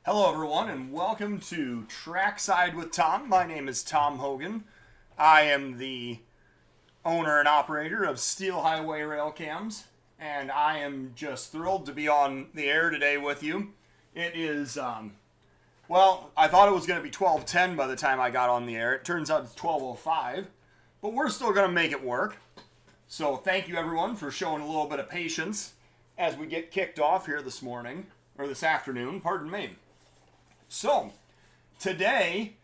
Hello everyone and welcome to Trackside with Tom. My name is Tom Hogan. I am the owner and operator of Steel Highway Railcams, and I am just thrilled to be on the air today with you. It is, well, I thought it was going to be 12:10 by the time I got on the air. It turns out it's 12:05, but we're still going to make it work. So thank you everyone for showing a little bit of patience as we get kicked off here this morning, or this afternoon, pardon me. So, today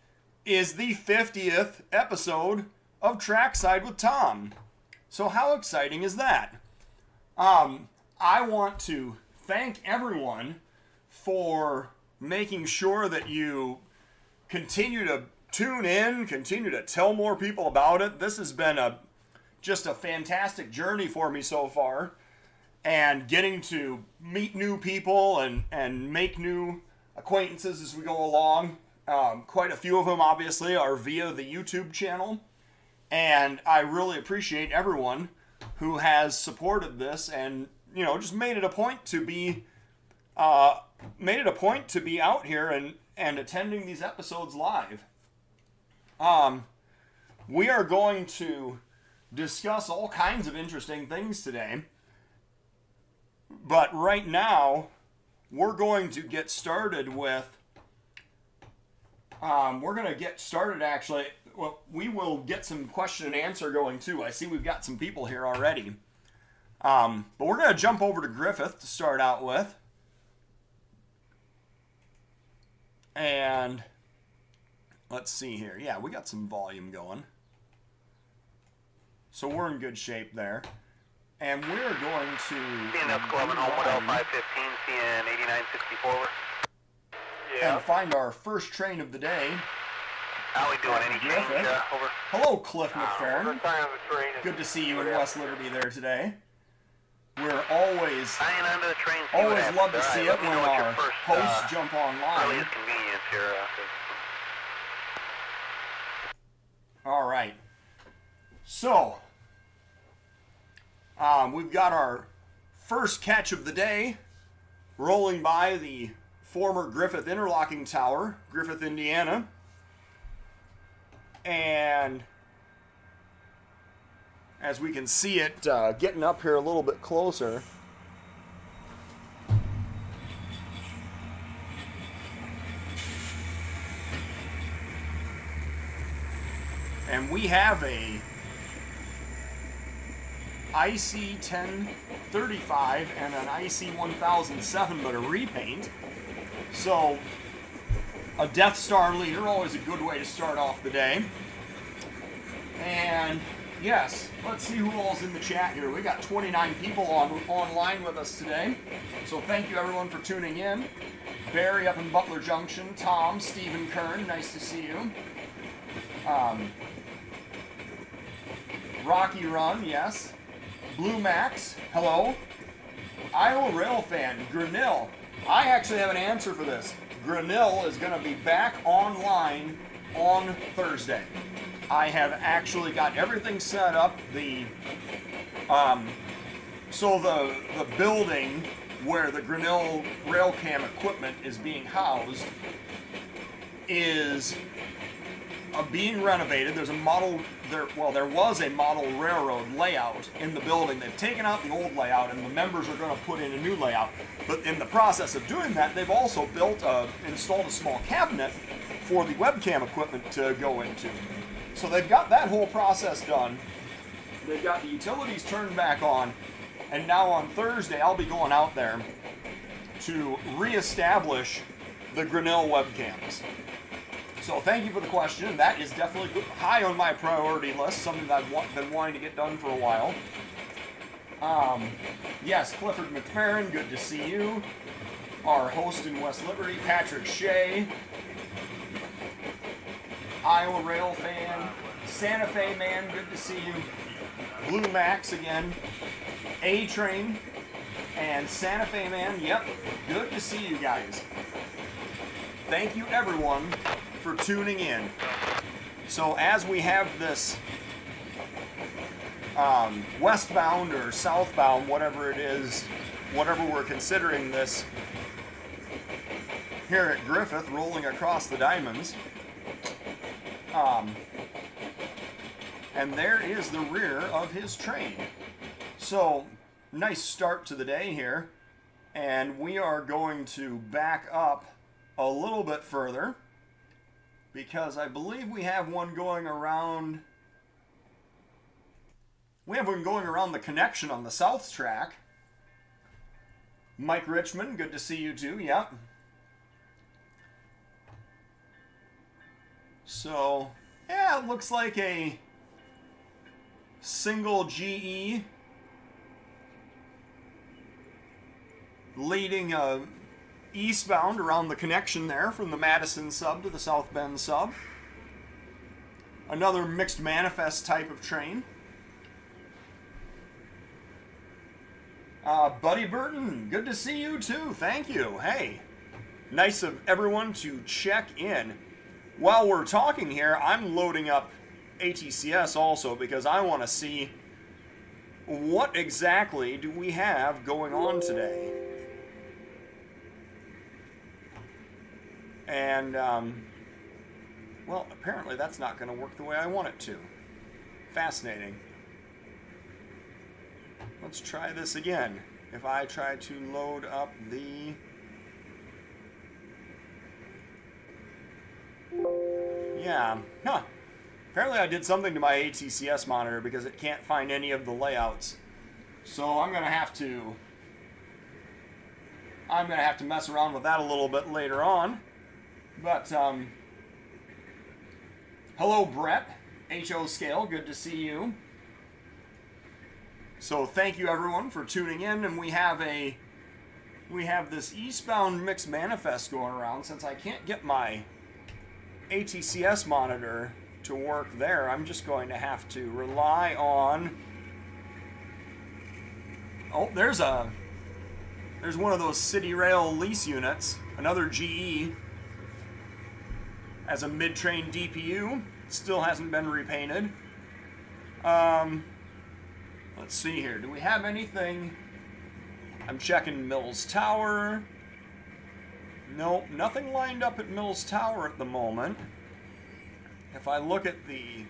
is the 50th episode of Trackside with Tom. So how exciting is that? I want to thank everyone for making sure that you continue to tune in, continue to tell more people about it. This has been just a fantastic journey for me so far, and getting to meet new people and make new acquaintances as we go along. Quite a few of them obviously are via the YouTube channel, and I really appreciate everyone who has supported this and just made it a point to be out here and attending these episodes live. We are going to discuss all kinds of interesting things today, but right now we're going to get started with, actually, well, we will get some question and answer going too. I see we've got some people here already. But we're going to jump over to Griffith to start out with. And let's see here. Yeah, we got some volume going. So we're in good shape there. And we're going to and find our first train of the day. How we doing? Any change? Over. Hello, Cliff McFerrin. Good to see you in West Liberty there today. We're always love to see it when our hosts jump online. All right. So, we've got our first catch of the day rolling by the former Griffith Interlocking Tower, Griffith, Indiana. And as we can see it getting up here a little bit closer. And we have a IC 1035 and an IC 1007, but a repaint. So a Death Star leader, always a good way to start off the day. And yes, let's see who all's in the chat here. We got 29 people online with us today. So thank you everyone for tuning in. Barry up in Butler Junction, Tom, Stephen Kern, nice to see you. Rocky Run, yes. Blue Max, hello. Iowa Railfan, Grinnell. I actually have an answer for this. Grinnell is going to be back online on Thursday. I have actually got everything set up. The building where the Grinnell Railcam equipment is being housed is being renovated. There's a model there. Well, there was a model railroad layout in the building. They've taken out the old layout, and the members are going to put in a new layout. But in the process of doing that, they've also installed a small cabinet for the webcam equipment to go into. So they've got that whole process done. They've got the utilities turned back on, and now on Thursday I'll be going out there to reestablish the Grinnell webcams. So thank you for the question. That is definitely high on my priority list, something that I've been wanting to get done for a while. Yes, Clifford McFerrin, good to see you. Our host in West Liberty, Patrick Shea. Iowa Rail Fan. Santa Fe Man, good to see you. Blue Max again. A-Train. And Santa Fe Man, yep, good to see you guys. Thank you everyone for tuning in. So as we have this westbound or southbound, whatever it is, whatever we're considering this here at Griffith, rolling across the diamonds. And there is the rear of his train. So, nice start to the day here. And we are going to back up a little bit further, because I believe we have one going around. We have one going around the connection on the south track. Mike Richmond, good to see you too. Yep. So, yeah, it looks like a single GE leading eastbound around the connection there from the Madison sub to the South Bend sub. Another mixed manifest type of train. Buddy Burton, good to see you too. Thank you. Hey, nice of everyone to check in. While we're talking here, I'm loading up ATCS also because I want to see what exactly do we have going on today. And, well, apparently that's not going to work the way I want it to. Fascinating. Let's try this again. If I try to load up the... Yeah. Huh. Apparently I did something to my ATCS monitor because it can't find any of the layouts. So I'm going to have to mess around with that a little bit later on. But, hello Brett, HO Scale, good to see you. So thank you everyone for tuning in, and we have this eastbound mixed manifest going around. Since I can't get my ATCS monitor to work there, I'm just going to have to rely on... Oh, there's one of those City Rail lease units, another GE, as a mid-train DPU. Still hasn't been repainted. Let's see here. Do we have anything? I'm checking Mills Tower. Nope, nothing lined up at Mills Tower at the moment. If I look at the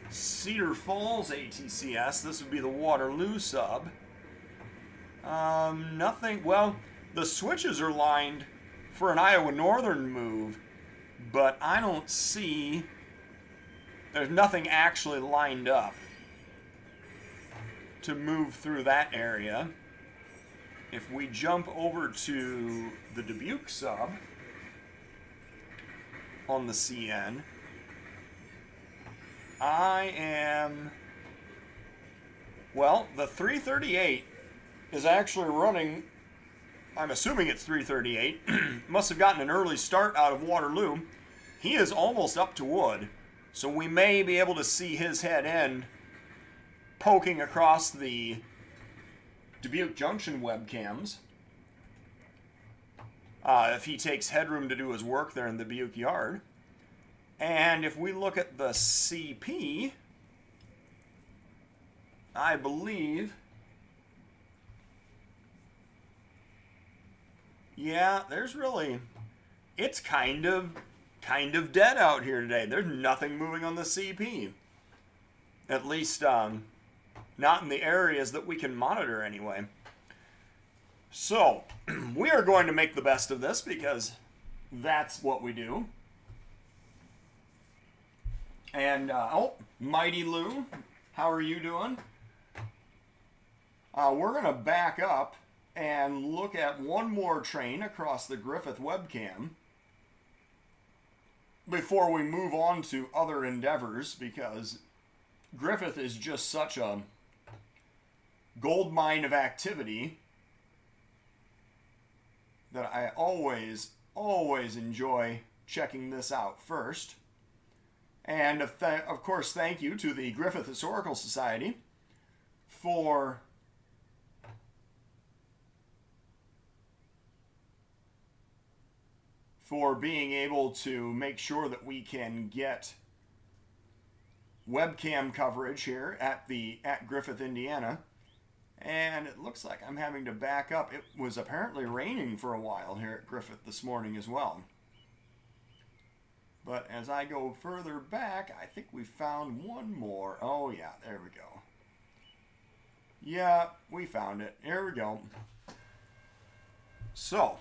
Cedar Falls ATCS, this would be the Waterloo sub. Nothing. Well, the switches are lined for an Iowa Northern move, but I don't see... There's nothing actually lined up to move through that area. If we jump over to the Dubuque sub on the CN, well, the 338 is actually running, I'm assuming it's 338, must have gotten an early start out of Waterloo. He is almost up to Wood, so we may be able to see his head end poking across the Dubuque Junction webcams. If he takes headroom to do his work there in the Dubuque yard. And if we look at the CP, I believe, yeah, there's really, it's kind of dead out here today. There's nothing moving on the CP. At least, not in the areas that we can monitor anyway. So, we are going to make the best of this because that's what we do. And, oh, Mighty Lou, how are you doing? We're going to back up and look at one more train across the Griffith webcam before we move on to other endeavors, because Griffith is just such a gold mine of activity that I always enjoy checking this out first. And of course, thank you to the Griffith Historical Society for being able to make sure that we can get webcam coverage here at Griffith, Indiana. And it looks like I'm having to back up. It was apparently raining for a while here at Griffith this morning as well. But as I go further back, I think we found one more. Oh yeah, there we go. Yeah, we found it. Here we go. So,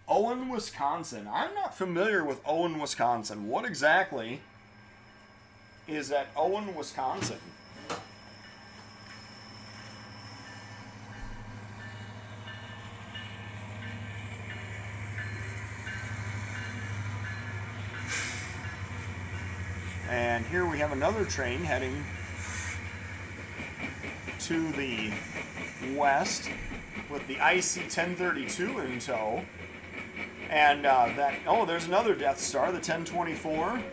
Owen, Wisconsin. I'm not familiar with Owen, Wisconsin. What exactly is at Owen, Wisconsin? And here we have another train heading to the west with the IC 1032 in tow. And there's another Death Star, the 1024.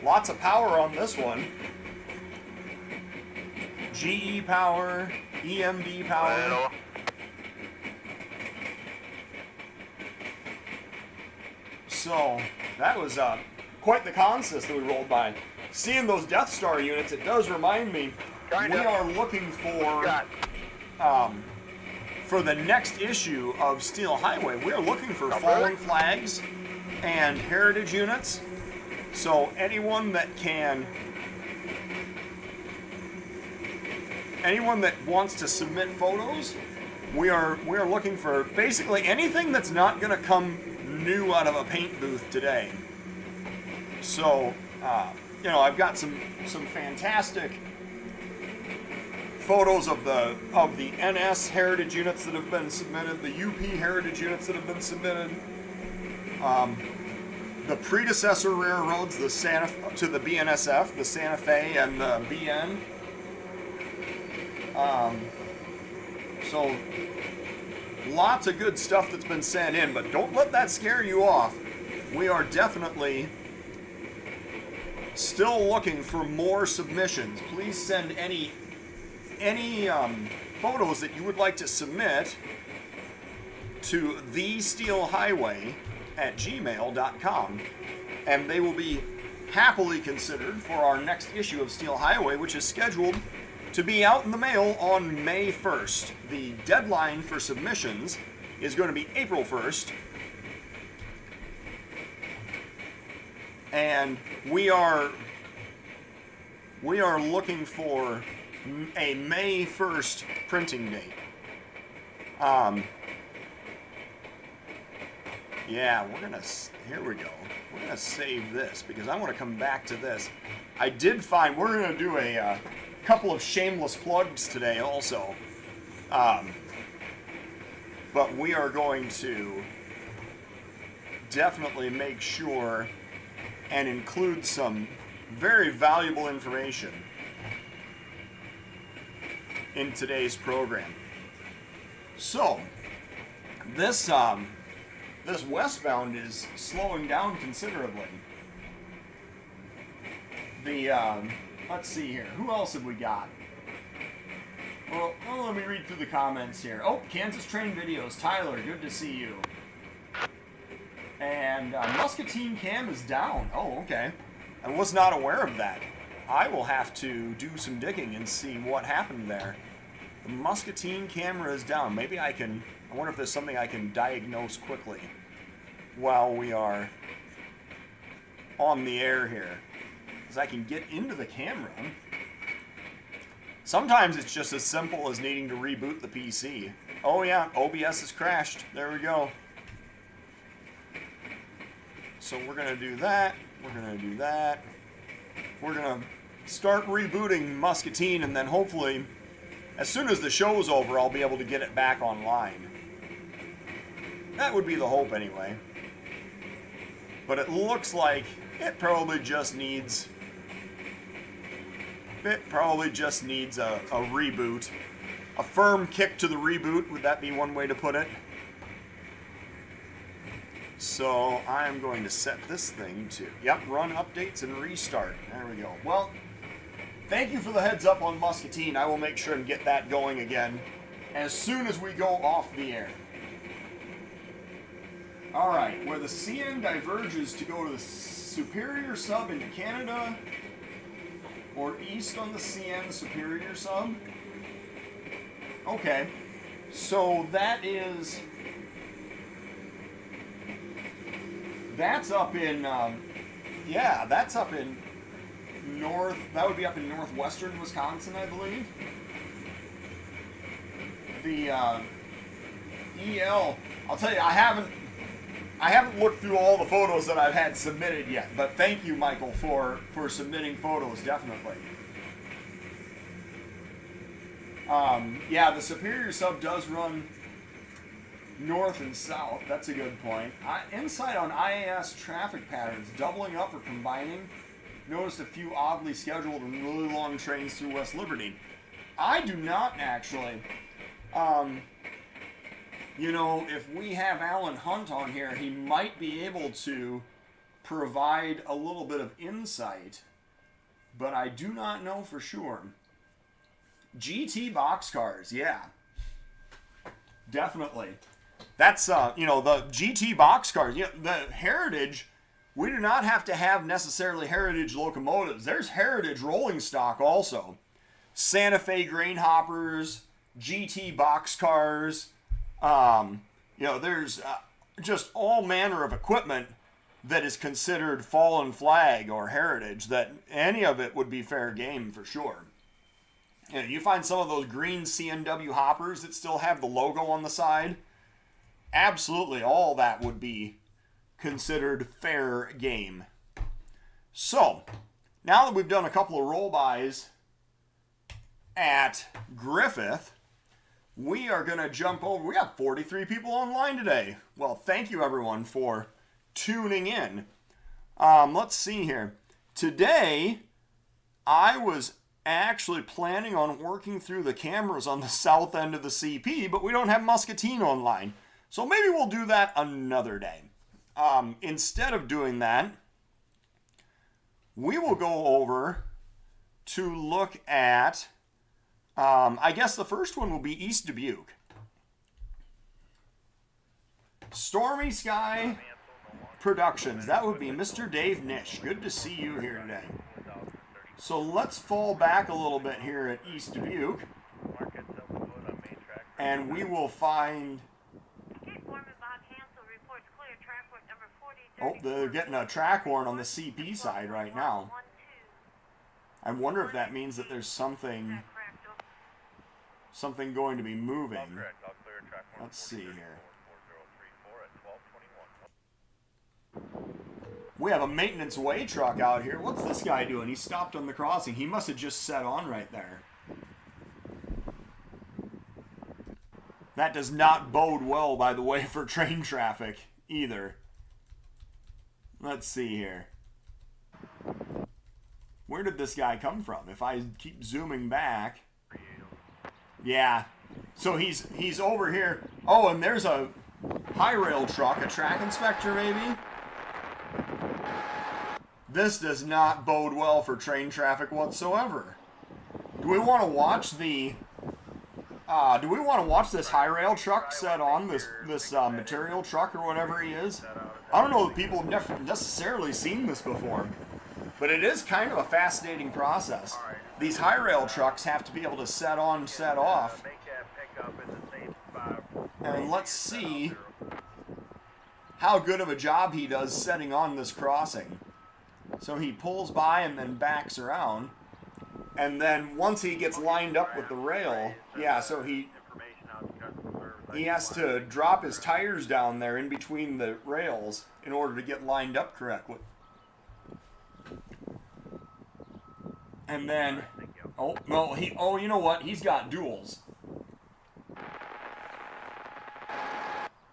Lots of power on this one. GE power, EMD power. So that was quite the consist that we rolled by. Seeing those Death Star units, it does remind me, we are looking for the next issue of Steel Highway, we are looking for fallen flags and heritage units. So anyone that wants to submit photos, we are looking for basically anything that's not going to come new out of a paint booth today. So, I've got some fantastic photos of the NS heritage units that have been submitted, the UP heritage units that have been submitted, the predecessor railroads, to the BNSF, the Santa Fe and the BN. So lots of good stuff that's been sent in, but don't let that scare you off. We are definitely still looking for more submissions. Please send any photos that you would like to submit to thesteelhighway@gmail.com, and they will be happily considered for our next issue of Steel Highway, which is scheduled to be out in the mail on May 1st. The deadline for submissions is going to be April 1st. And we are looking for a May 1st printing date. Yeah, here we go. We're gonna save this because I want to come back to this. I did find, we're gonna do a couple of shameless plugs today also. But we are going to definitely make sure and include some very valuable information in today's program. So, this westbound is slowing down considerably. Let's see here. Who else have we got? Well, let me read through the comments here. Oh, Kansas Train Videos. Tyler, good to see you. And Muscatine Cam is down. Oh, okay. I was not aware of that. I will have to do some digging and see what happened there. The Muscatine camera is down. Maybe I wonder if there's something I can diagnose quickly while we are on the air here. Because I can get into the camera. Sometimes it's just as simple as needing to reboot the PC. Oh yeah, OBS has crashed. There we go. So we're going to do that. We're going to do that. We're going to start rebooting Muscatine, and then hopefully, as soon as the show's over, I'll be able to get it back online. That would be the hope anyway. But it looks like it probably just needs a reboot. A firm kick to the reboot, would that be one way to put it? So I'm going to set this thing to, run updates and restart. There we go. Well, thank you for the heads up on Muscatine. I will make sure and get that going again as soon as we go off the air. Alright, where the CN diverges to go to the Superior Sub into Canada, or east on the CN Superior sub. Okay, so that's up in, yeah, that's up in that would be up in northwestern Wisconsin, I believe. The EL, I'll tell you, I haven't looked through all the photos that I've had submitted yet, but thank you, Michael, for submitting photos, definitely. Yeah, the Superior sub does run north and south. That's a good point. Insight on IAS traffic patterns, doubling up or combining. Noticed a few oddly scheduled and really long trains through West Liberty. I do not actually. You know, if we have Alan Hunt on here, he might be able to provide a little bit of insight, but I do not know for sure. GT boxcars, yeah. Definitely. That's, you know, the GT boxcars, you know, the Heritage, we do not have to have necessarily Heritage locomotives. There's Heritage rolling stock also. Santa Fe grain hoppers, GT boxcars, you know, there's just all manner of equipment that is considered fallen flag or heritage, that any of it would be fair game for sure. You know, you find some of those green CNW hoppers that still have the logo on the side, absolutely all that would be considered fair game. So, now that we've done a couple of roll-bys at Griffith, we are going to jump over. We got 43 people online today. Well, thank you everyone for tuning in. Let's see here. Today, I was actually planning on working through the cameras on the south end of the CP, but we don't have Muscatine online. So maybe we'll do that another day. Instead of doing that, we will go over to look at, I guess the first one will be East Dubuque. Stormy Sky Productions. That would be Mr. Dave Nish. Good to see you here today. So let's fall back a little bit here at East Dubuque. And we will find... Oh, they're getting a track horn on the CP side right now. I wonder if that means that there's something going to be moving. Let's see here. We have a maintenance way truck out here. What's this guy doing? He stopped on the crossing. He must have just set on right there. That does not bode well, by the way, for train traffic either. Let's see here. Where did this guy come from? If I keep zooming back. Yeah. So he's over here. Oh, and there's a high rail truck, a track inspector maybe. This does not bode well for train traffic whatsoever. Do we want to watch the do we want to watch this high rail truck set on this material truck or whatever he is? I don't know if people have never necessarily seen this before, but it is kind of a fascinating process. These high rail trucks have to be able to set on, set off. And let's see how good of a job he does setting on this crossing. So he pulls by and then backs around. And then once he gets lined up with the rail, yeah, so he has to drop his tires down there in between the rails in order to get lined up correctly. And then, oh, no, you know what? He's got duals.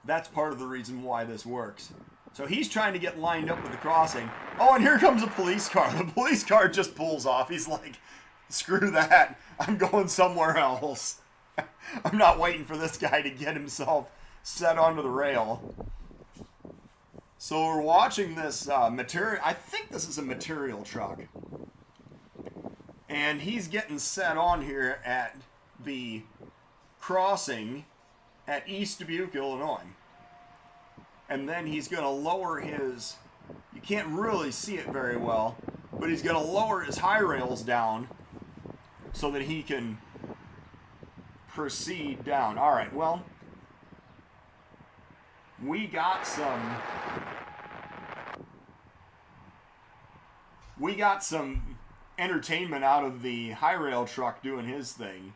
That's part of the reason why this works. So he's trying to get lined up with the crossing. Oh, and here comes a police car. The police car just pulls off. He's like, screw that. I'm going somewhere else. I'm not waiting for this guy to get himself set onto the rail. So we're watching this material. I think this is a material truck. And he's getting set on here at the crossing at East Dubuque, Illinois. And then he's going to lower his... You can't really see it very well. but he's going to lower his high rails down so that he can proceed down. All right, well, we got some entertainment out of the high rail truck doing his thing.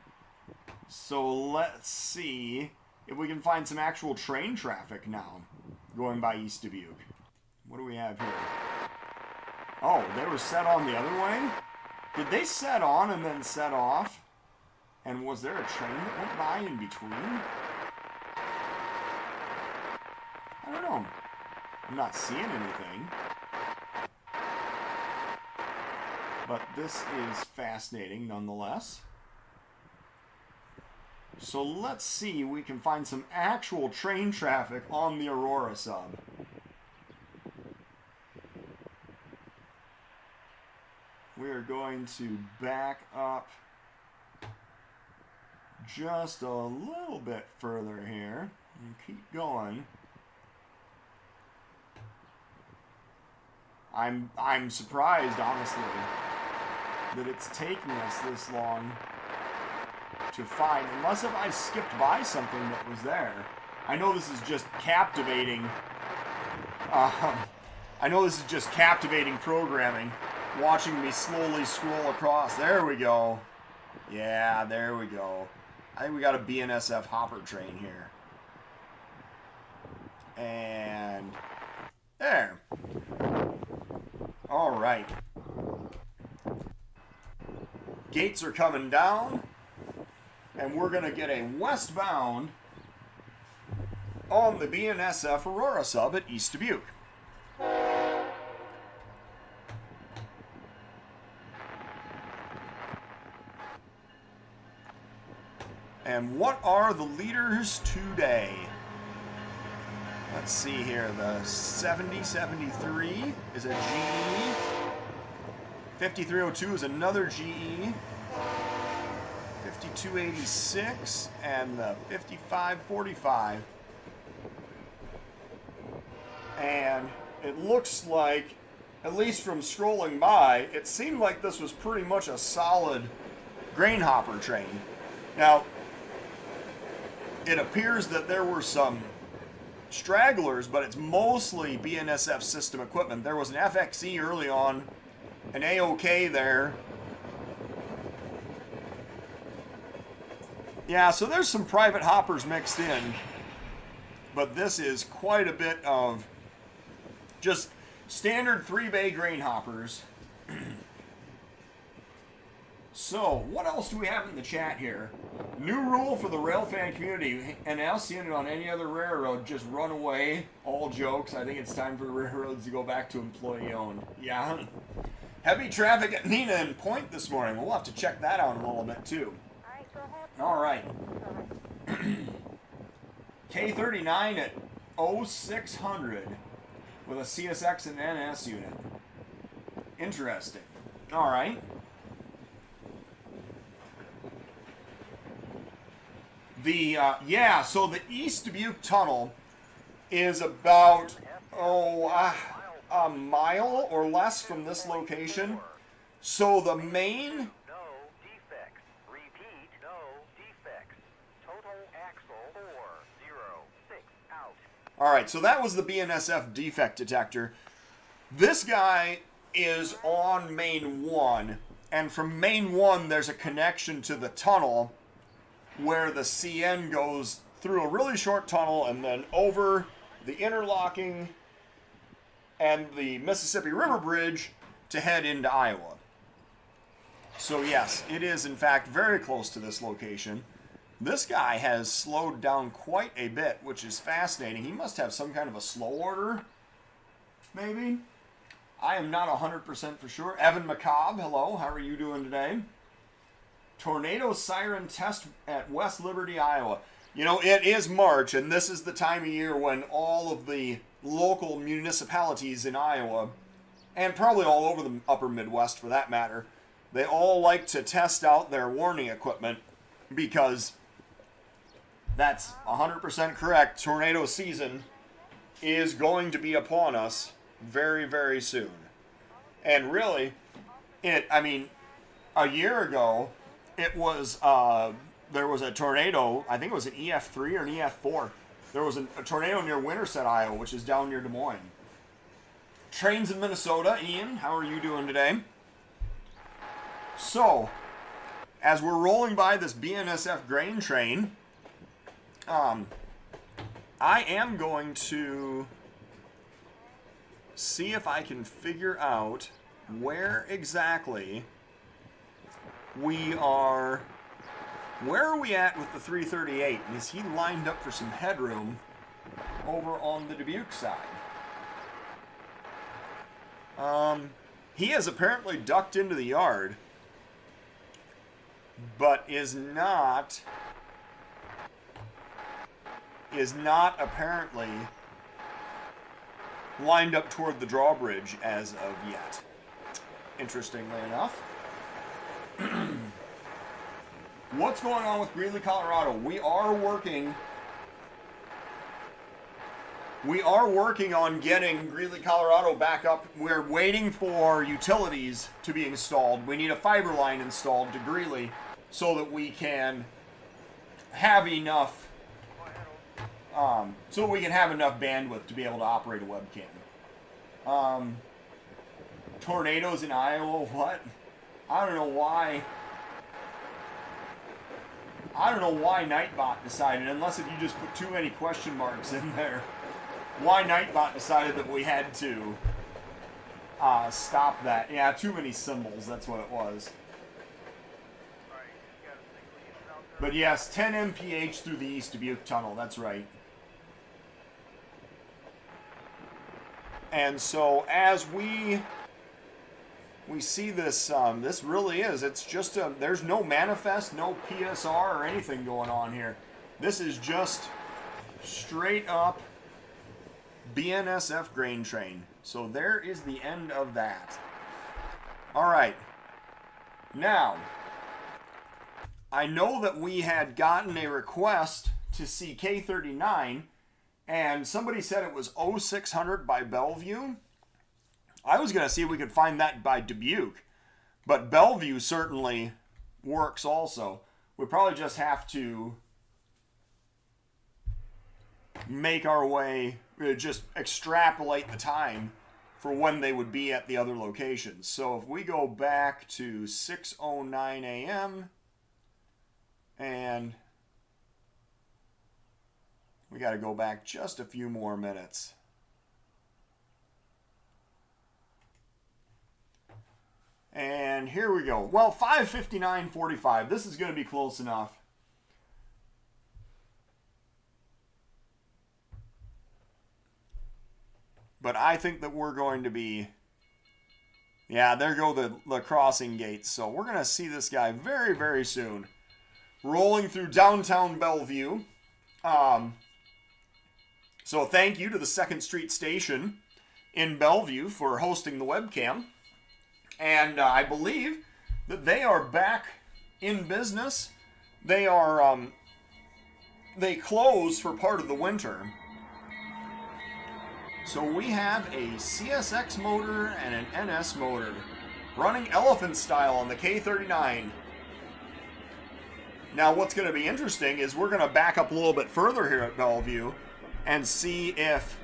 So let's see if we can find some actual train traffic now going by East Dubuque. What do we have here? Oh, they were set on the other way? Did they set on and then set off? And was there a train that went by in between? I don't know. I'm not seeing anything. But this is fascinating nonetheless. So let's see if we can find some actual train traffic on the Aurora sub. We are going to back up just a little bit further here and keep going. I'm surprised, honestly, that it's taking us this long to find, unless if I skipped by something that was there. I know this is just captivating. I know this is just captivating programming, watching me slowly scroll across. There we go. Yeah, there we go. I think we got a BNSF hopper train here. And there. All right. Gates are coming down, and we're going to get a westbound on the BNSF Aurora sub at East Dubuque. And what are the leaders today? Let's see here. The 7073 is a GE. 5302 is another GE. 5286 and the 5545. And it looks like, at least from scrolling by, it seemed like this was pretty much a solid grain hopper train. Now, it appears that there were some stragglers, but it's mostly BNSF system equipment. There was an FXE early on, an AOK there. Yeah, so there's some private hoppers mixed in, but this is quite a bit of just standard 3-bay grain hoppers. So, what else do we have in the chat here? New rule for the railfan community, and I'll see it on any other railroad, just run away. All jokes. I think it's time for the railroads to go back to employee-owned. Yeah. Heavy traffic at Neenah and Point this morning. We'll have to check that out in a little bit, too. All right. K39 at 0600 with a CSX and NS unit. Interesting. All right. So the East Dubuque Tunnel is about, a mile or less from this location. So the main... No defects. Repeat, no defects. Total axle 406 out. All right, so that was the BNSF defect detector. This guy is on Main 1, and from Main 1 there's a connection to the tunnel where the CN goes through a really short tunnel and then over the interlocking and the Mississippi River Bridge to head into Iowa. So yes, it is in fact very close to this location. This guy has slowed down quite a bit, which is fascinating. He must have some kind of a slow order, maybe? I am not 100% for sure. Evan McCobb, hello, how are you doing today? Tornado siren test at West Liberty, Iowa. You know, it is March, and this is the time of year when all of the local municipalities in Iowa, and probably all over the upper Midwest for that matter, they all like to test out their warning equipment because that's 100% correct. Tornado season is going to be upon us very, very soon. And really, I mean, a year ago, it was, there was a tornado, I think it was an EF3 or an EF4. There was a tornado near Winterset, Iowa, which is down near Des Moines. Trains in Minnesota. Ian, how are you doing today? So, as we're rolling by this BNSF grain train, I am going to see if I can figure out where exactly we are. Where are we at with the 338? And is he lined up for some headroom over on the Dubuque side? He has apparently ducked into the yard, but is not apparently lined up toward the drawbridge as of yet. Interestingly enough. What's going on with Greeley, Colorado? We are working on getting Greeley, Colorado back up. We're waiting for utilities to be installed. We need a fiber line installed to Greeley so that we can have enough bandwidth to be able to operate a webcam. Tornadoes in Iowa, what? I don't know why Nightbot decided, unless if you just put too many question marks in there, why Nightbot decided that we had to stop that. Yeah, too many symbols, that's what it was. But yes, 10 mph through the East Dubuque Tunnel, that's right. And so as we see this, this really is, it's just there's no manifest, no PSR or anything going on here. This is just straight up BNSF grain train. So there is the end of that. All right. Now, I know that we had gotten a request to see K39, and somebody said it was 0600 by Bellevue. I was going to see if we could find that by Dubuque, but Bellevue certainly works also. We probably just have to make our way, just extrapolate the time for when they would be at the other locations. So if we go back to 6:09 a.m. and we got to go back just a few more minutes. And here we go. Well, 5:59:45. This is going to be close enough. But I think that we're going to be... Yeah, there go the crossing gates. So we're going to see this guy very, very soon. Rolling through downtown Bellevue. So thank you to the 2nd Street Station in Bellevue for hosting the webcam. And I believe that they are back in business. They are, they close for part of the winter. So we have a CSX motor and an NS motor running elephant style on the K39. Now what's going to be interesting is we're going to back up a little bit further here at Bellevue and see if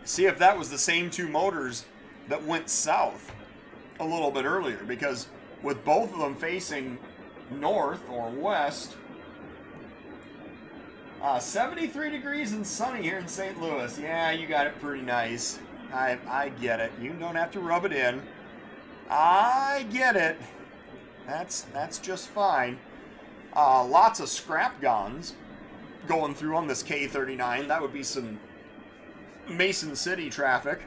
that was the same two motors that went south a little bit earlier, because with both of them facing north or west, 73 degrees and sunny here in St. Louis. Yeah, you got it pretty nice. I get it. You don't have to rub it in. I get it. That's just fine. Lots of scrap guns going through on this K39. That would be some Mason City traffic.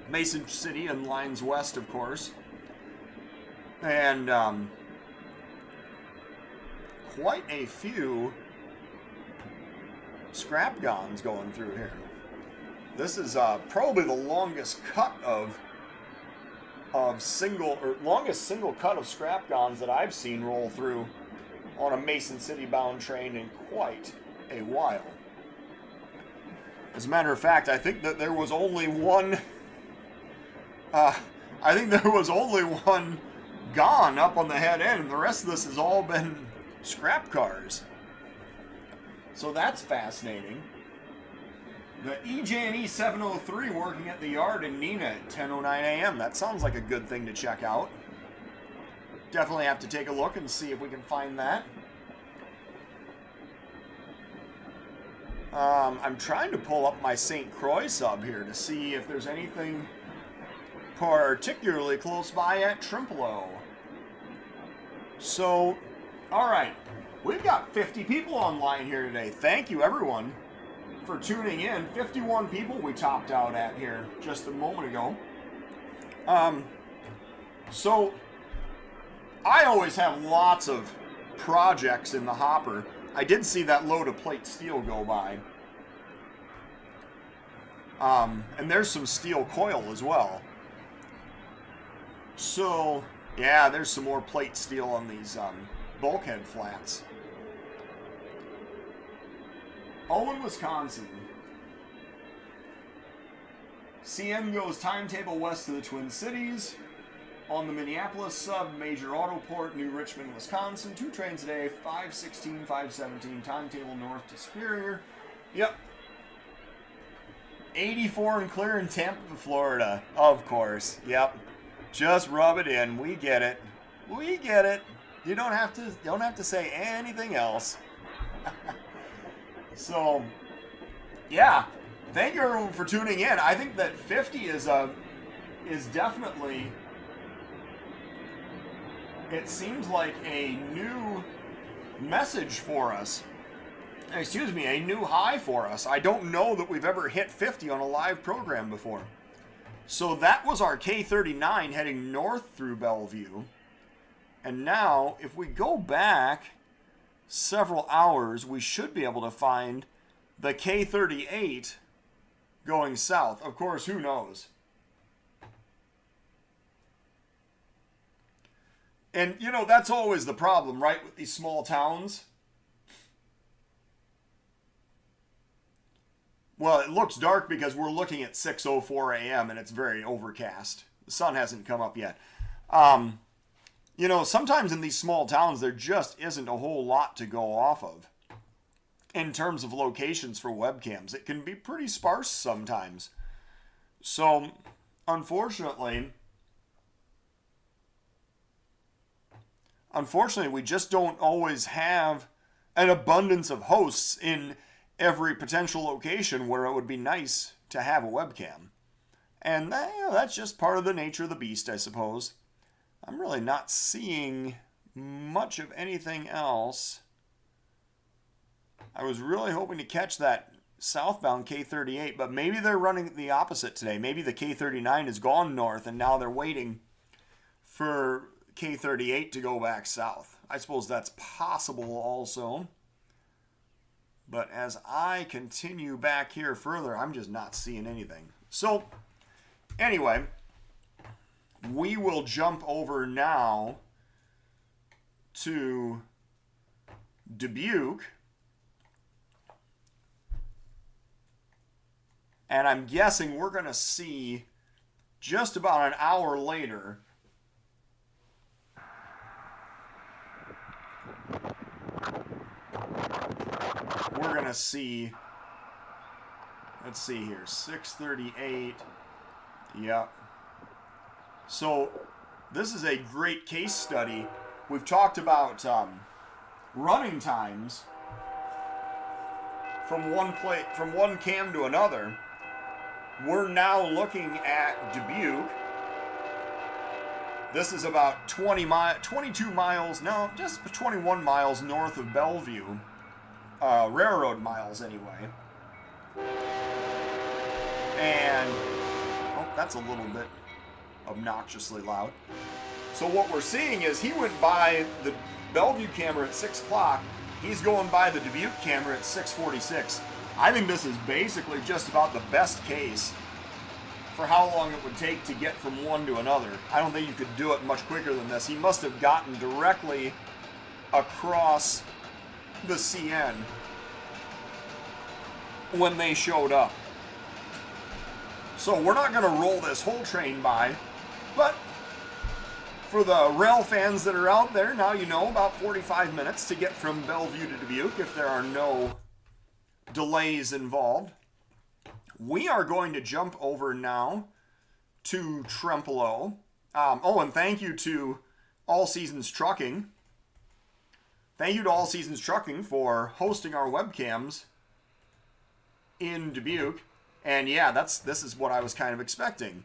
Mason City and lines west, of course. And quite a few scrap guns going through here. This is probably the longest cut of longest single cut of scrap guns that I've seen roll through on a Mason City bound train in quite a while. As a matter of fact, I think that there was only one I think there was only one gone up on the head end, and the rest of this has all been scrap cars. So that's fascinating. The EJ&E 703 working at the yard in Neenah at 10:09 a.m. That sounds like a good thing to check out. Definitely have to take a look and see if we can find that. I'm trying to pull up my St. Croix sub here to see if there's anything particularly close by at Trempealeau. So, alright, we've got 50 people online here today. Thank you, everyone, for tuning in. 51 people we topped out at here just a moment ago. So, I always have lots of projects in the hopper. I did see that load of plate steel go by. And there's some steel coil as well. So, yeah, there's some more plate steel on these bulkhead flats. Owen, Wisconsin. CM goes timetable west to the Twin Cities. On the Minneapolis sub, Major Autoport, New Richmond, Wisconsin. 2 trains a day, 5:16, 5:17, timetable north to Superior. Yep. 84 and clear in Tampa, Florida. Of course. Yep. Just rub it in. We get it. We get it. You don't have to say anything else. So, yeah. Thank you everyone for tuning in. I think that 50 is definitely, it seems like a new message for us. Excuse me, a new high for us. I don't know that we've ever hit 50 on a live program before. So that was our K39 heading north through Bellevue. And now, if we go back several hours, we should be able to find the K38 going south. Of course, who knows? And, you know, that's always the problem, right, with these small towns? Well, it looks dark because we're looking at 6:04 a.m. and it's very overcast. The sun hasn't come up yet. You know, sometimes in these small towns, there just isn't a whole lot to go off of in terms of locations for webcams. It can be pretty sparse sometimes. So, unfortunately, we just don't always have an abundance of hosts in every potential location where it would be nice to have a webcam. And that's just part of the nature of the beast, I suppose. I'm really not seeing much of anything else. I was really hoping to catch that southbound K38, but maybe they're running the opposite today. Maybe the K39 has gone north and now they're waiting for K38 to go back south. I suppose that's possible also. But as I continue back here further, I'm just not seeing anything. So, anyway, we will jump over now to Dubuque. And I'm guessing we're going to see just about an hour later we're going to see, let's see here, 6:38. Yep. So this is a great case study. We've talked about running times from one cam to another. We're now looking at Dubuque. This is about 22 miles, no, just 21 miles north of Bellevue. Railroad miles anyway. And, oh, that's a little bit obnoxiously loud. So what we're seeing is he went by the Bellevue camera at 6 o'clock. He's going by the Dubuque camera at 6:46. I think this is basically just about the best case for how long it would take to get from one to another. I don't think you could do it much quicker than this. He must have gotten directly across the CN when they showed up. So we're not going to roll this whole train by. But for the rail fans that are out there, now you know about 45 minutes to get from Bellevue to Dubuque if there are no delays involved. We are going to jump over now to Trempealeau. And thank you to All Seasons Trucking. Thank you to All Seasons Trucking for hosting our webcams in Dubuque. And yeah, this is what I was kind of expecting.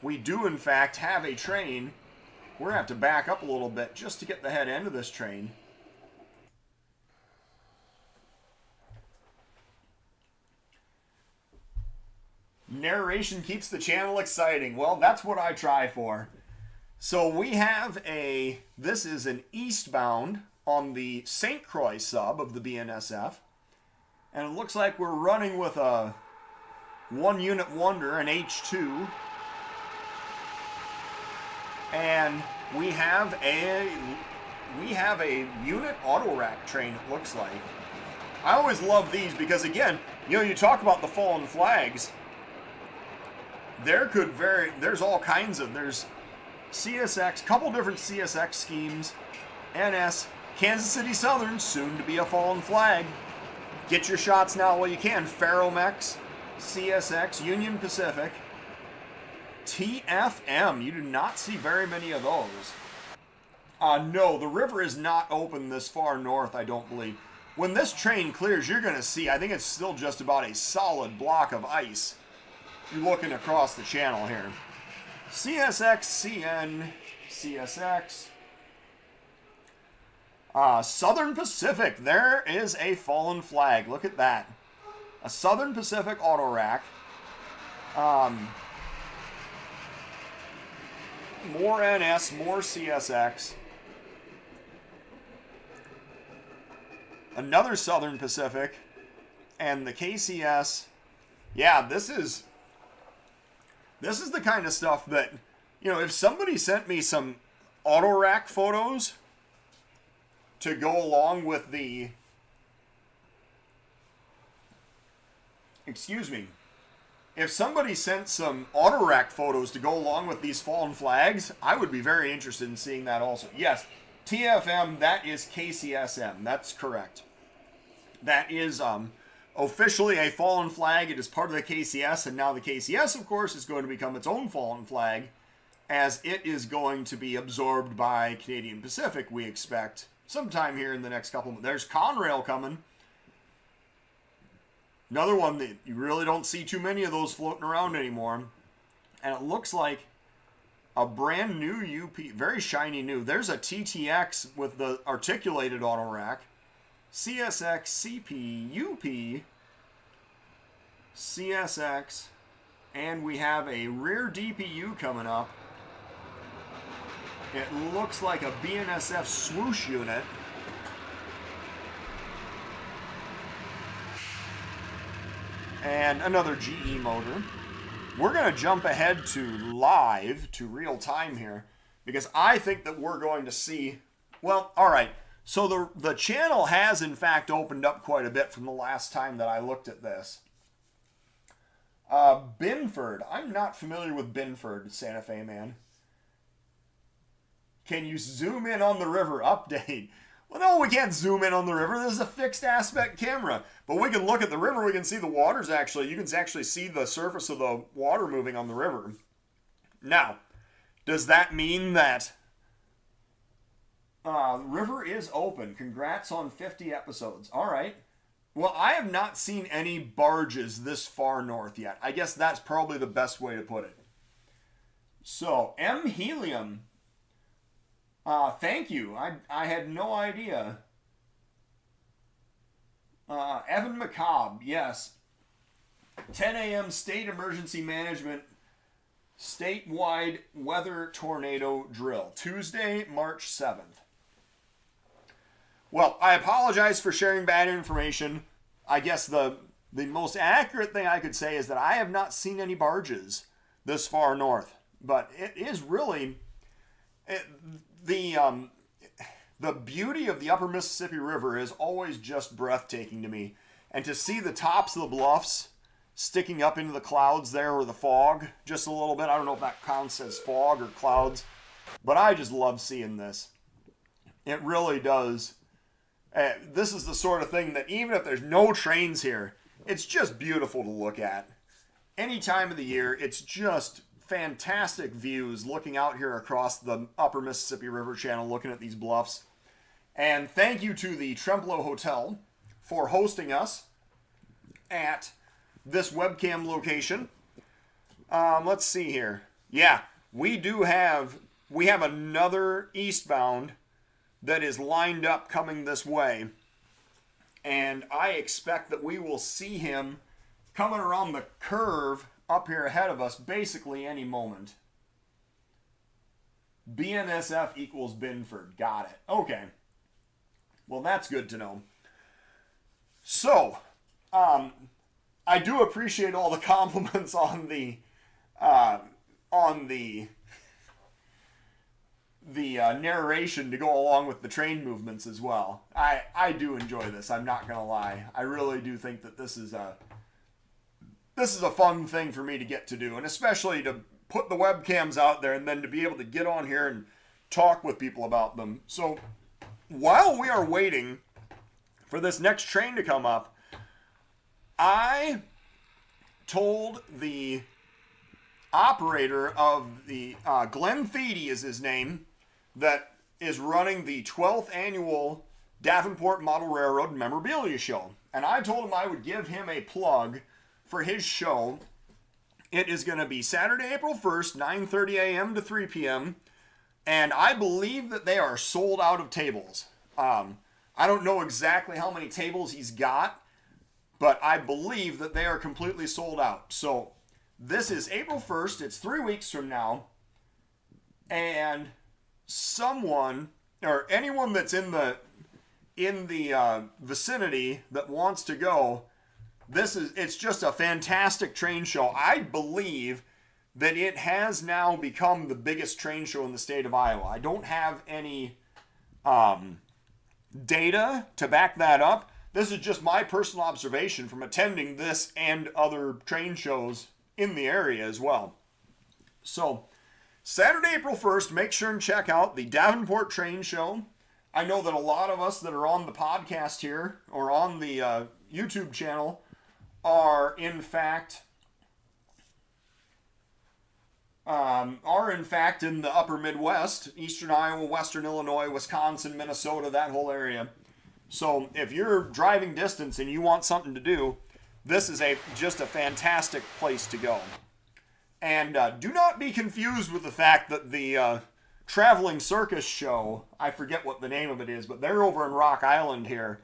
We do, in fact, have a train. We're going to have to back up a little bit just to get the head end of this train. Narration keeps the channel exciting. Well, that's what I try for. So we have this is an eastbound on the St. Croix sub of the BNSF. And it looks like we're running with a 1-unit wonder, an H2. And we have a unit auto rack train, it looks like. I always love these because, again, you talk about the fallen flags. There's all kinds of, there's CSX, couple different CSX schemes, NS, Kansas City Southern, soon to be a fallen flag. Get your shots now while you can. Ferromex, CSX, Union Pacific, TFM. You do not see very many of those. No, the river is not open this far north, I don't believe. When this train clears, you're going to see, I think it's still just about a solid block of ice. You're looking across the channel here. CSX, CN, CSX. Southern Pacific. There is a fallen flag. Look at that. A Southern Pacific auto rack. More NS, more CSX. Another Southern Pacific. And the KCS. Yeah, this is the kind of stuff that, if somebody sent me some auto rack photos to go along with the, if somebody sent some auto rack photos to go along with these fallen flags, I would be very interested in seeing that also. Yes, TFM, that is KCSM, that's correct. That is, officially a fallen flag. It is part of the KCS, and now the KCS, of course, is going to become its own fallen flag, as it is going to be absorbed by Canadian Pacific, we expect, sometime here in the next couple of months. There's Conrail coming. Another one that you really don't see too many of those floating around anymore. And it looks like a brand new UP, very shiny new. There's a TTX with the articulated auto rack. CSX, CP, UP, CSX, and we have a rear DPU coming up. It looks like a BNSF swoosh unit. And another GE motor. We're going to jump ahead to live, to real time here, because I think that we're going to see, well, all right. So the channel has, in fact, opened up quite a bit from the last time that I looked at this. Binford. I'm not familiar with Binford, Santa Fe man. Can you zoom in on the river? Update. Well, no, we can't zoom in on the river. This is a fixed aspect camera. But we can look at the river. We can see the water's actually, you can actually see the surface of the water moving on the river. Now, does that mean that river is open? Congrats on 50 episodes. All right. Well, I have not seen any barges this far north yet. I guess that's probably the best way to put it. So, M Helium. Thank you. I had no idea. Evan McCobb. Yes. 10 a.m. state emergency management statewide weather tornado drill. Tuesday, March 7th. Well, I apologize for sharing bad information. I guess the most accurate thing I could say is that I have not seen any barges this far north. But it is really, the beauty of the upper Mississippi River is always just breathtaking to me. And to see the tops of the bluffs sticking up into the clouds there, or the fog, just a little bit. I don't know if that counts as fog or clouds, but I just love seeing this. It really does. This is the sort of thing that even if there's no trains here, it's just beautiful to look at. Any time of the year, it's just fantastic views looking out here across the upper Mississippi River Channel, looking at these bluffs. And thank you to the Trempealeau Hotel for hosting us at this webcam location. Let's see here. Yeah, we have another eastbound that is lined up coming this way. And I expect that we will see him coming around the curve up here ahead of us basically any moment. BNSF equals Binford. Got it. Okay. Well, that's good to know. So, I do appreciate all the compliments on the narration to go along with the train movements as well. I do enjoy this. I'm not gonna lie. I really do think that this is a fun thing for me to get to do, and especially to put the webcams out there and then to be able to get on here and talk with people about them. So while we are waiting for this next train to come up, I told the operator of the Glenn Feedy is his name, that is running the 12th annual Davenport Model Railroad Memorabilia Show. And I told him I would give him a plug for his show. It is going to be Saturday, April 1st, 9:30 a.m. to 3 p.m. And I believe that they are sold out of tables. I don't know exactly how many tables he's got, but I believe that they are completely sold out. So this is April 1st. It's 3 weeks from now. And someone, or anyone that's in the vicinity that wants to go, it's just a fantastic train show. I believe that it has now become the biggest train show in the state of Iowa. I don't have any data to back that up. This is just my personal observation from attending this and other train shows in the area as well. So Saturday, April 1st, make sure and check out the Davenport Train Show. I know that a lot of us that are on the podcast here or on the YouTube channel are in fact in the upper Midwest, Eastern Iowa, Western Illinois, Wisconsin, Minnesota, that whole area. So if you're driving distance and you want something to do, this is just a fantastic place to go. And do not be confused with the fact that the traveling circus show, I forget what the name of it is, but they're over in Rock Island here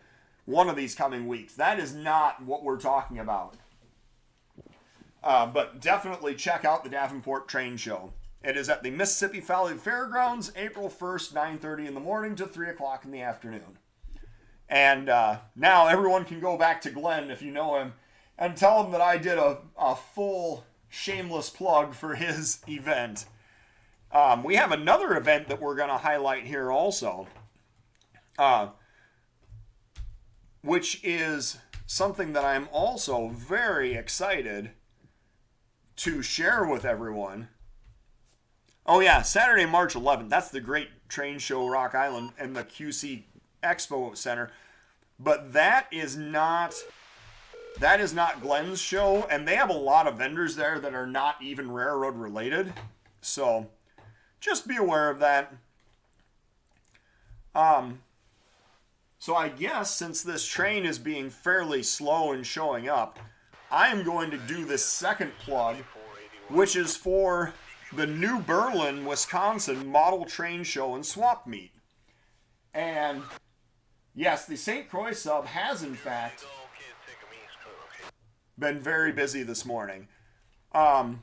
one of these coming weeks. That is not what we're talking about. But definitely check out the Davenport Train Show. It is at the Mississippi Valley Fairgrounds, April 1st, 9:30 in the morning to 3 o'clock in the afternoon. And now everyone can go back to Glenn, if you know him, and tell him that I did a full shameless plug for his event. We have another event that we're going to highlight here also, which is something that I'm also very excited to share with everyone. Oh yeah, Saturday, March 11th. That's the Great Train Show Rock Island and the QC Expo Center. But that is not Glenn's show, and they have a lot of vendors there that are not even railroad related. So just be aware of that. So I guess since this train is being fairly slow in showing up, I am going to do this second plug, which is for the New Berlin, Wisconsin Model Train Show and Swap Meet. And yes, the St. Croix sub has in fact been very busy this morning. I'm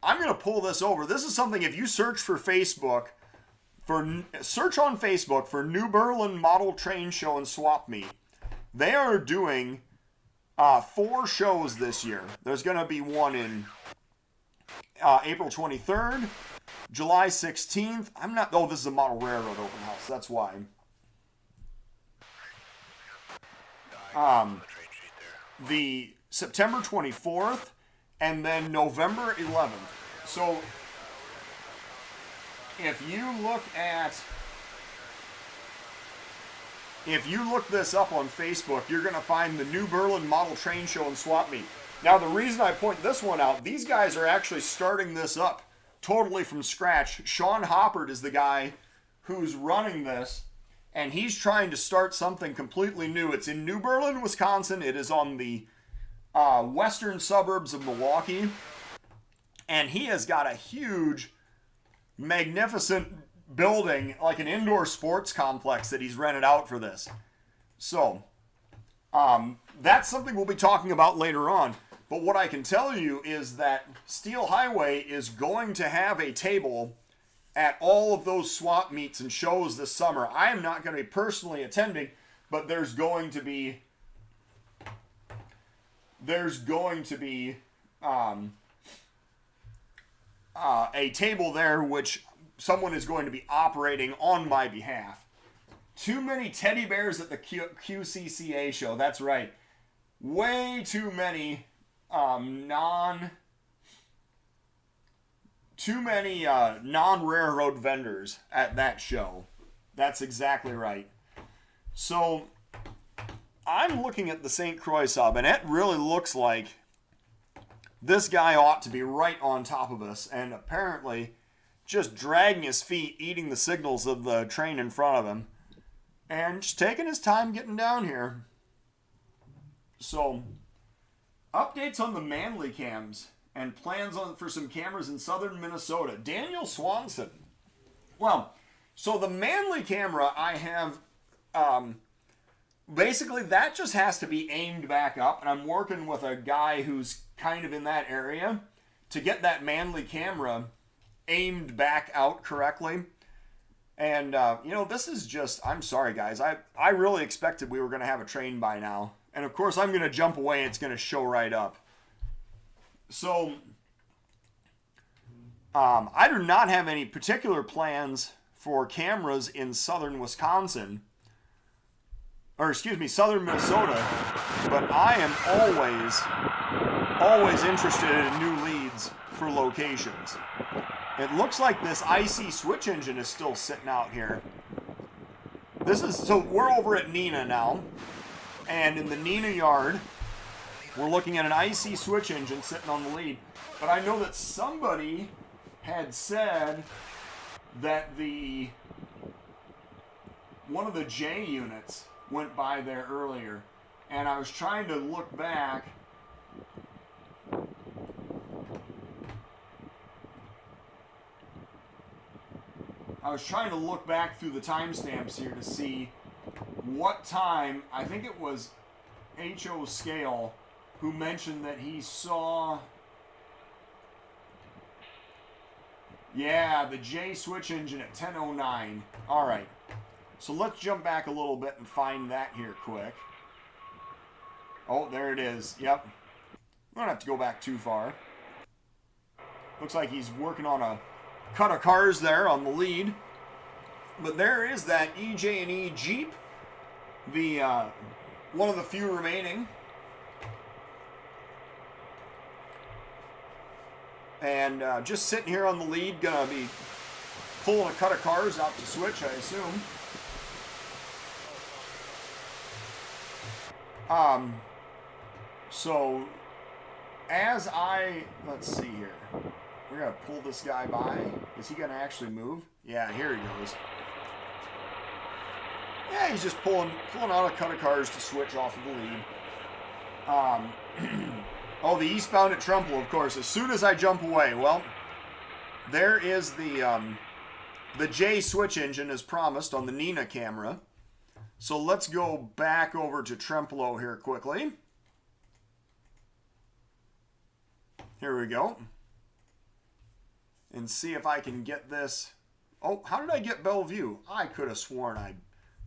going to pull this over. This is something, if you search on Facebook for New Berlin Model Train Show and Swap Meet, they are doing 4 shows this year. There's going to be one in April 23rd, July 16th. This is a Model Railroad open house. That's why. The September 24th, and then November 11th. So if you look this up on Facebook, you're going to find the New Berlin Model Train Show and Swap Meet. Now, the reason I point this one out, these guys are actually starting this up totally from scratch. Sean Hoppert is the guy who's running this, and he's trying to start something completely new. It's in New Berlin, Wisconsin. It is on the western suburbs of Milwaukee, and he has got a huge, magnificent building, like an indoor sports complex that he's rented out for this. So that's something we'll be talking about later on. But what I can tell you is that Steel Highway is going to have a table at all of those swap meets and shows this summer. I am not going to be personally attending, but there's going to be a table there which someone is going to be operating on my behalf. Too many teddy bears at the QCCA show. That's right. Way too many non-railroad vendors at that show. That's exactly right. So I'm looking at the St. Croix sub, and it really looks like this guy ought to be right on top of us, and apparently just dragging his feet, eating the signals of the train in front of him, and just taking his time getting down here. So, updates on the Manly cams and plans for some cameras in southern Minnesota. Daniel Swanson. Well, so the Manly camera I have, basically that just has to be aimed back up, and I'm working with a guy who's kind of in that area to get that Manly camera aimed back out correctly. And, this is just, I'm sorry guys, I really expected we were going to have a train by now. And of course I'm going to jump away and it's going to show right up. So, I do not have any particular plans for cameras in southern Wisconsin, southern Minnesota, but I am always interested in new leads for locations. It looks like this IC switch engine is still sitting out here. So we're over at Neenah now, and in the Neenah yard, we're looking at an IC switch engine sitting on the lead. But I know that somebody had said that one of the J units went by there earlier, and I was trying to look back. Through the timestamps here to see what time. I think it was H.O. Scale who mentioned that he saw, the J switch engine at 10:09. All right, so let's jump back a little bit and find that here quick. Oh, there it is. Yep. We don't have to go back too far. Looks like he's working on a cut of cars there on the lead. But there is that EJ&E Jeep, the one of the few remaining. And just sitting here on the lead, gonna be pulling a cut of cars out to switch, I assume. So as let's see here. We're gonna pull this guy by. Is he gonna actually move? Yeah, here he goes. Yeah, he's just pulling out a cut of cars to switch off of the lead. Oh, the eastbound at Trempealeau, of course. As soon as I jump away, well, there is the J switch engine as promised on the Neenah camera. So let's go back over to Trempealeau here quickly. Here we go. And see if I can get this. Oh, how did I get Bellevue? I could have sworn I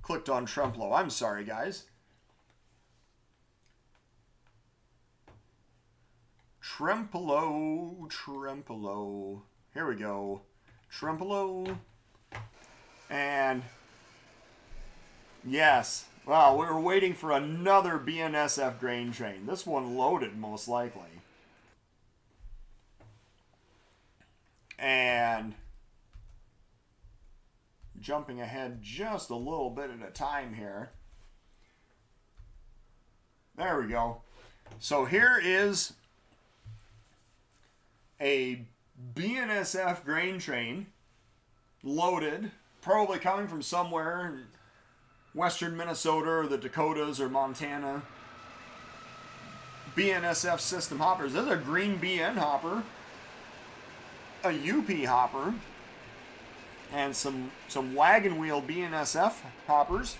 clicked on Trempealeau. I'm sorry, guys. Trempealeau. Here we go. Trempealeau. And yes, Well, we were waiting for another BNSF grain train. This one loaded, most likely. And jumping ahead just a little bit at a time here. There we go. So here is a BNSF grain train loaded, probably coming from somewhere in western Minnesota or the Dakotas or Montana. BNSF system hoppers. There's a green BN hopper, a UP hopper, and some wagon wheel BNSF hoppers.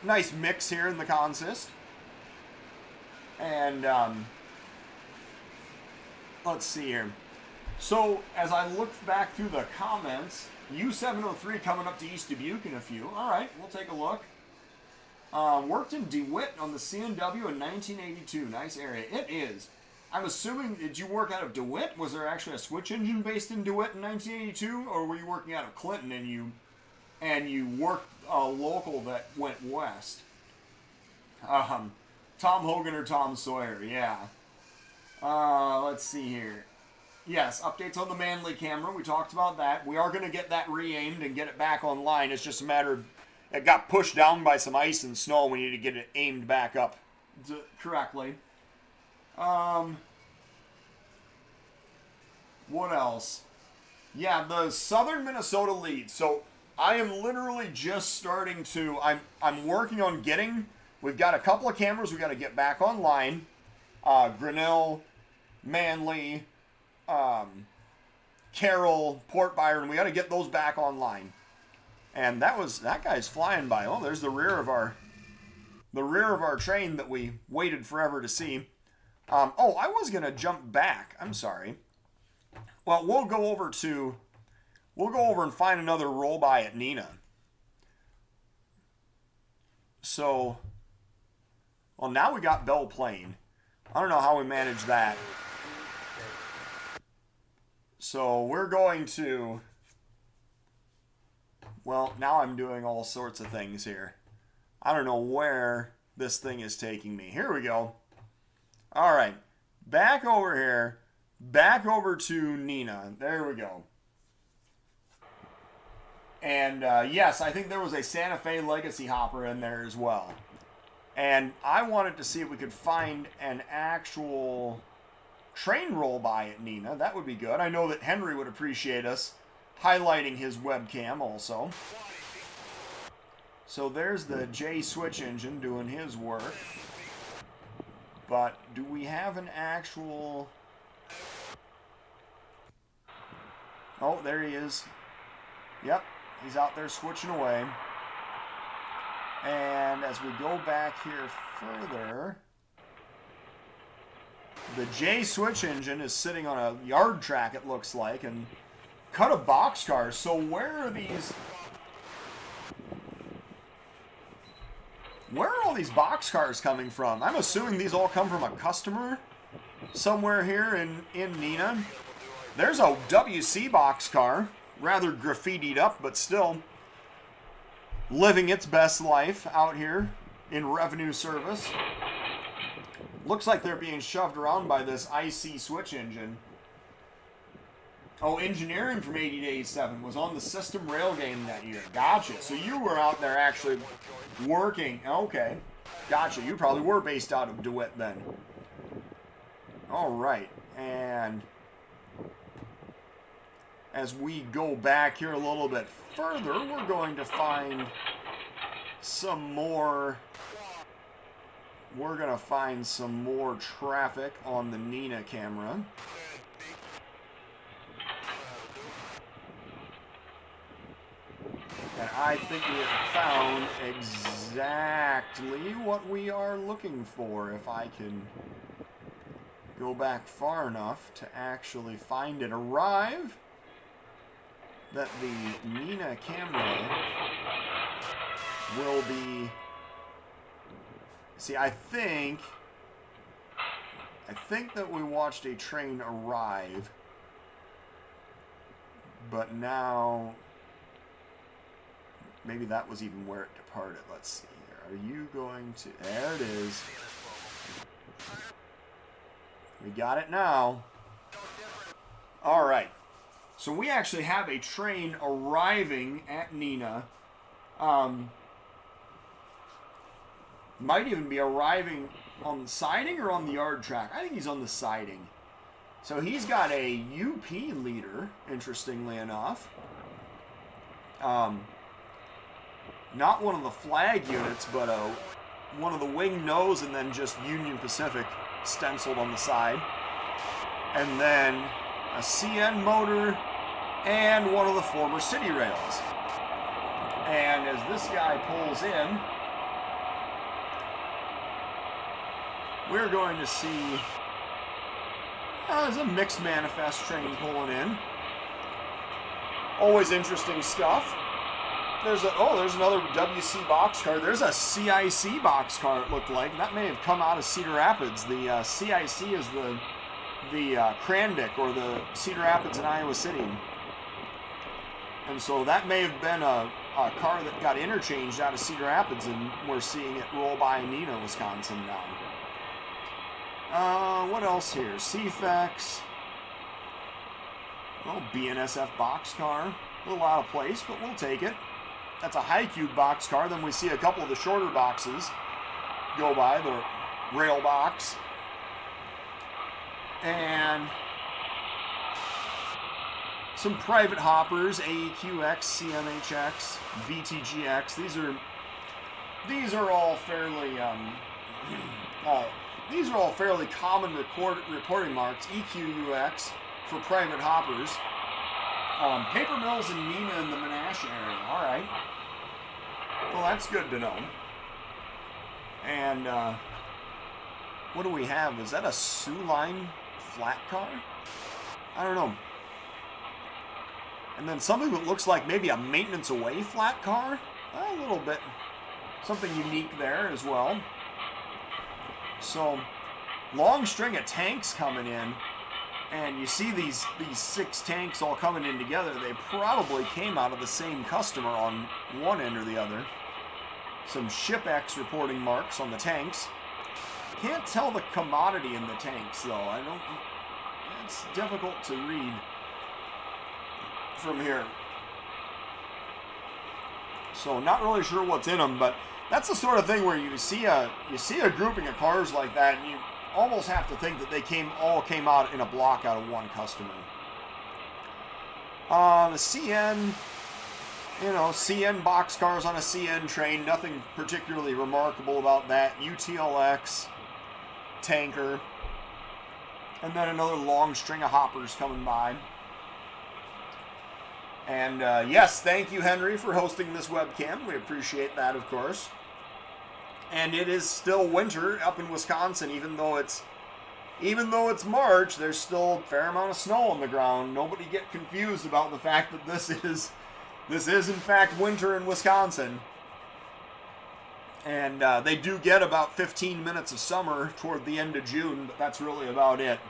Nice mix here in the consist. And let's see here. So as I look back through the comments, U703 coming up to East Dubuque in a few. All right, we'll take a look. Worked in DeWitt on the CNW in 1982. Nice area. It is. I'm assuming, did you work out of DeWitt? Was there actually a switch engine based in DeWitt in 1982? Or were you working out of Clinton and you worked a local that went west? Tom Hogan or Tom Sawyer, yeah. Let's see here. Yes, updates on the Manly camera. We talked about that. We are going to get that re-aimed and get it back online. It's just a matter of, it got pushed down by some ice and snow. We need to get it aimed back up correctly. What else? Yeah, the Southern Minnesota lead. So I am literally just starting to, I'm working on getting, we've got a couple of cameras we got to get back online. Grinnell, Manly, Carroll, Port Byron, we got to get those back online. And that guy's flying by. Oh, there's the rear of our train that we waited forever to see. Oh, I was gonna jump back. I'm sorry. Well, we'll go over and find another roll by at Neenah. So, well, now we got Belle Plaine. I don't know how we managed that. So we're going to, well, now I'm doing all sorts of things here. I don't know where this thing is taking me. Here we go. All right, back over here, back over to Neenah. There we go. And yes, I think there was a Santa Fe Legacy hopper in there as well. And I wanted to see if we could find an actual train roll by at Neenah. That would be good. I know that Henry would appreciate us highlighting his webcam also. So there's the J switch engine doing his work. But do we have an actual... Oh, there he is. Yep, he's out there switching away. And as we go back here further, the J switch engine is sitting on a yard track, it looks like, and cut a boxcar. So where are these... Where are all these boxcars coming from? I'm assuming these all come from a customer somewhere here in Neenah. There's a WC boxcar, rather graffitied up, but still living its best life out here in revenue service. Looks like they're being shoved around by this IC switch engine. Oh, engineering from 80 to 87 was on the system rail game that year. Gotcha. So you were out there actually working. Okay. Gotcha. You probably were based out of DeWitt then. All right. And as we go back here a little bit further, we're going to find some more... We're going to find some more traffic on the Neenah camera. And I think we have found exactly what we are looking for. If I can go back far enough to actually find it. Arrive that the Neenah camera will be... See, I think that we watched a train arrive, but now maybe that was even where it departed. Let's see here. Are you going to... There it is. We got it now. All right. So we actually have a train arriving at Neenah. Might even be arriving on the siding or on the yard track. I think he's on the siding. So he's got a UP leader, interestingly enough. Not one of the flag units, but one of the wing nose, and then just Union Pacific stenciled on the side. And then a CN motor and one of the former City Rails. And as this guy pulls in, we're going to see there's a mixed manifest train pulling in. Always interesting stuff. There's another WC boxcar. There's a CIC boxcar, it looked like. That may have come out of Cedar Rapids. The CIC is the Krandic, or the Cedar Rapids in Iowa City. And so that may have been a car that got interchanged out of Cedar Rapids, and we're seeing it roll by Neenah, Wisconsin now. What else here? CFX. Oh, bnsf boxcar. A little out of place, but we'll take it. That's a high cube boxcar. Then we see a couple of the shorter boxes go by, the rail box. And some private hoppers, AEQX, CMHX, VTGX. These are all fairly common reporting marks. EQUX for private hoppers. Paper mills in Neenah and the Menasha area. All right. Well, that's good to know. And what do we have? Is that a Sioux Line flat car? I don't know. And then something that looks like maybe a maintenance away flat car. A little bit. Something unique there as well. So, long string of tanks coming in. And you see these 6 tanks all coming in together. They probably came out of the same customer on one end or the other. Some ShipX reporting marks on the tanks. Can't tell the commodity in the tanks, though. It's difficult to read from here. So not really sure what's in them, but that's the sort of thing where you see a grouping of cars like that, and you almost have to think that they all came out in a block out of one customer. The CN, CN boxcars on a CN train, nothing particularly remarkable about that. UTLX, tanker, and then another long string of hoppers coming by. And yes, thank you, Henry, for hosting this webcam. We appreciate that, of course. And it is still winter up in Wisconsin, even though it's March. There's still a fair amount of snow on the ground. Nobody get confused about the fact that this is in fact winter in Wisconsin. And they do get about 15 minutes of summer toward the end of June, but that's really about it.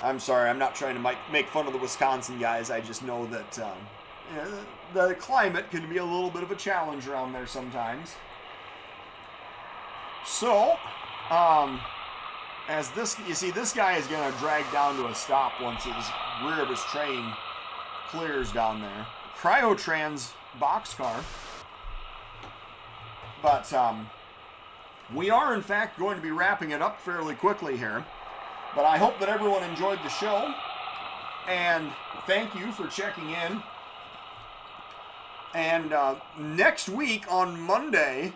I'm sorry, I'm not trying to make fun of the Wisconsin guys. I just know that the climate can be a little bit of a challenge around there sometimes. So, this guy is going to drag down to a stop once his rear of his train clears down there. Cryotrans boxcar. But we are, in fact, going to be wrapping it up fairly quickly here. But I hope that everyone enjoyed the show. And thank you for checking in. And next week on Monday,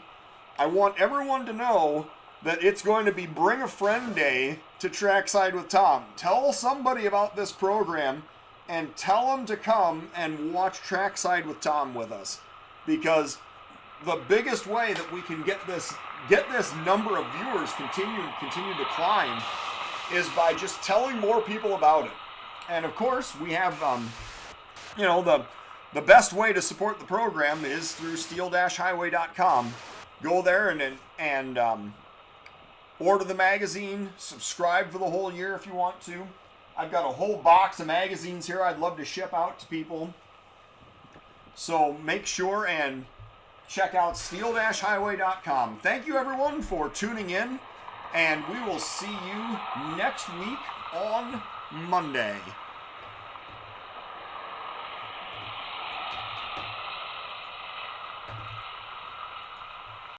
I want everyone to know that it's going to be Bring a Friend Day to Trackside with Tom. Tell somebody about this program and tell them to come and watch Trackside with Tom with us. Because the biggest way that we can get this number of viewers continue to climb is by just telling more people about it. And of course, we have the best way to support the program is through steel-highway.com. Go there and order the magazine, subscribe for the whole year if you want to. I've got a whole box of magazines here I'd love to ship out to people. So make sure and check out steel-highway.com. Thank you, everyone, for tuning in, and we will see you next week on Monday.